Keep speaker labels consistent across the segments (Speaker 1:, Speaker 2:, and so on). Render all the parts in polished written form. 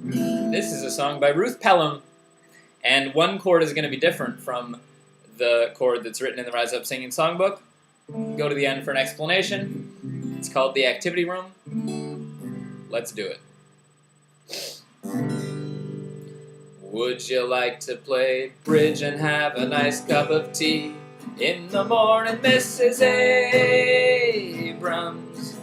Speaker 1: This is a song by Ruth Pelham, and one chord is going to be different from the chord that's written in the Rise Up Singing songbook. Go to the end for an explanation. It's called the Activity Room. Let's do it. Would you like to play bridge and have a nice cup of tea? In the morning, Mrs. Abrams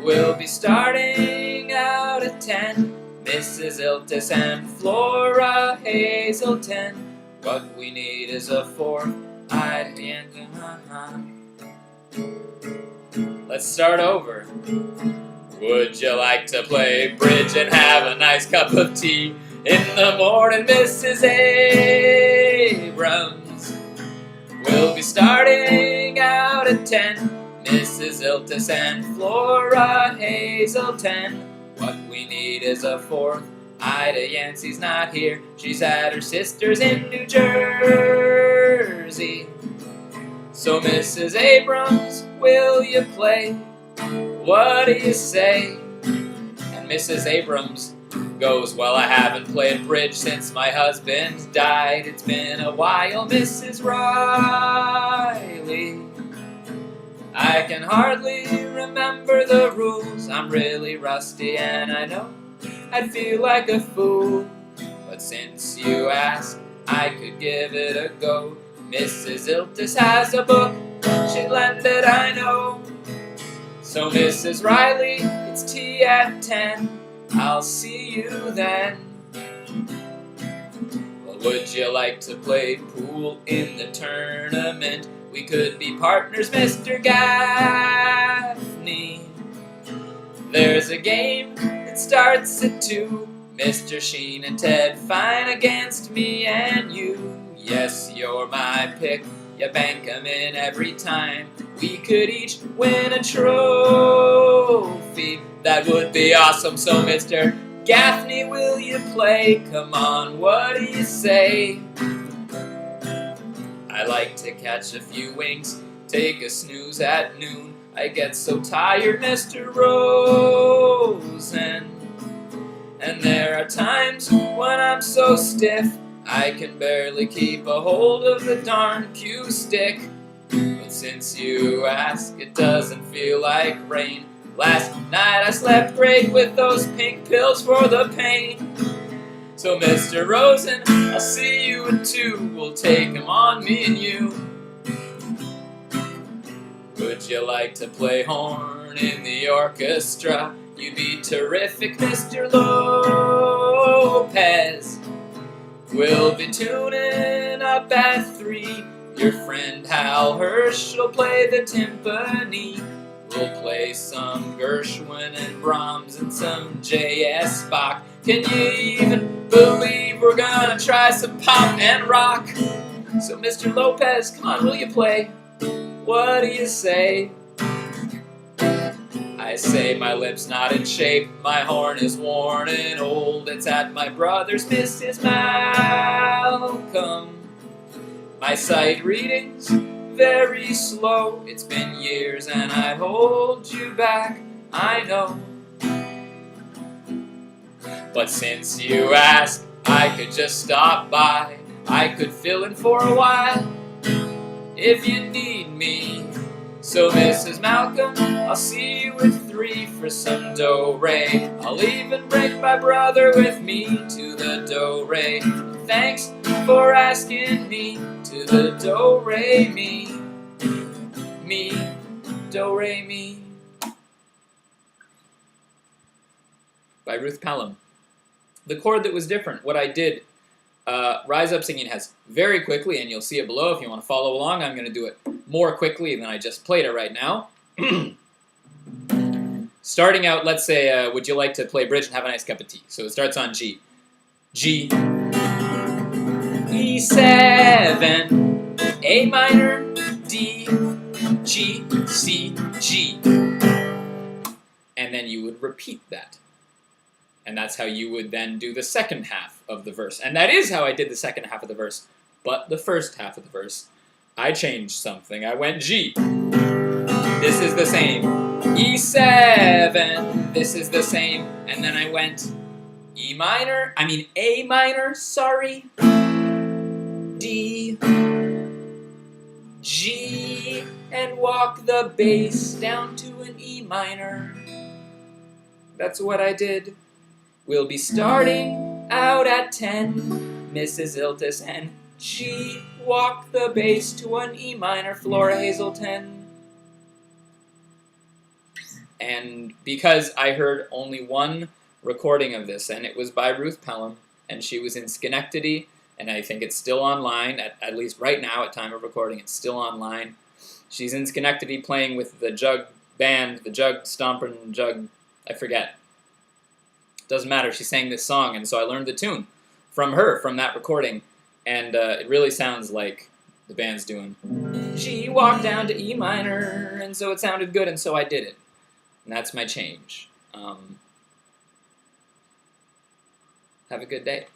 Speaker 1: will be starting out at 10. Mrs. Iltis and Flora Hazelton. What we need is a fourth at the end. Let's start over. Would you like to play bridge and have a nice cup of tea? In the morning, Mrs. Abrams will be starting out at 10. Mrs. Iltis and Flora Hazelton. What we need is a fourth. Ida Yancey's not here. She's at her sister's in New Jersey. So Mrs. Abrams, will you play? What do you say? And Mrs. Abrams goes, well, I haven't played bridge since my husband died. It's been a while, Mrs. Riley. I can hardly remember the rules. I'm really rusty and I know I'd feel like a fool. But since you ask, I could give it a go. Mrs. Iltis has a book, she'd lend it, I know. So Mrs. Riley, it's tea at 10. I'll see you then. Well, would you like to play pool in the tournament? We could be partners, Mr. Gaffney. There's a game that starts at 2. Mr. Sheen and Ted Fine against me and you. Yes, you're my pick. You bank 'em in every time. We could each win a trophy. That would be awesome. So, Mr. Gaffney, will you play? Come on, what do you say? I like to catch a few winks, take a snooze at noon. I get so tired, Mr. Rosen. And there are times when I'm so stiff, I can barely keep a hold of the darn cue stick. But since you ask, it doesn't feel like rain. Last night I slept great with those pink pills for the pain. So Mr. Rosen, I'll see you at 2. We'll take 'em on, me and you. Would you like to play horn in the orchestra? You'd be terrific, Mr. Lopez. We'll be tuning up at 3. Your friend Hal Hirsch will play the timpani. We'll play some Gershwin and Brahms and some J.S. Bach. Can you even believe we're gonna try some pop and rock? So Mr. Lopez, come on, will you play? What do you say? I say my lip's not in shape, my horn is worn and old. It's at my brother's, Mrs. Malcolm. My sight reading's very slow. It's been years and I'd hold you back, I know. But since you ask, I could just stop by. I could fill in for a while if you need me. So Mrs. Malcolm, I'll see you at 3 for some do-re. I'll even bring my brother with me to the do-re. Thanks for asking me to the do-re-mi. Me, do-re-mi. By Ruth Pelham. The chord that was different, what I did, Rise Up Singing has very quickly, and you'll see it below if you want to follow along. I'm going to do it more quickly than I just played it right now. Starting out, let's say, would you like to play bridge and have a nice cup of tea? So it starts on G. G, E7, A minor, D, G, C, G. And then you would repeat that. And that's how you would then do the second half of the verse. And that is how I did the second half of the verse. But the first half of the verse, I changed something. I went G. This is the same. E7. This is the same. And then I went A minor, sorry, D, G, and walk the bass down to an E minor. That's what I did. We'll be starting out at 10, Mrs. Iltis, and G, walk the bass to an E minor, Flora Hazelton. And because I heard only one recording of this, and it was by Ruth Pelham, and she was in Schenectady, and I think it's still online, at least right now, at time of recording, it's still online. She's in Schenectady playing with the Jug Band, the Jug Stompin' Jug, I forget. Doesn't matter, she sang this song, and so I learned the tune from her, from that recording, and it really sounds like the band's doing. She walked down to E minor, and so it sounded good, and so I did it. And that's my change. Have a good day.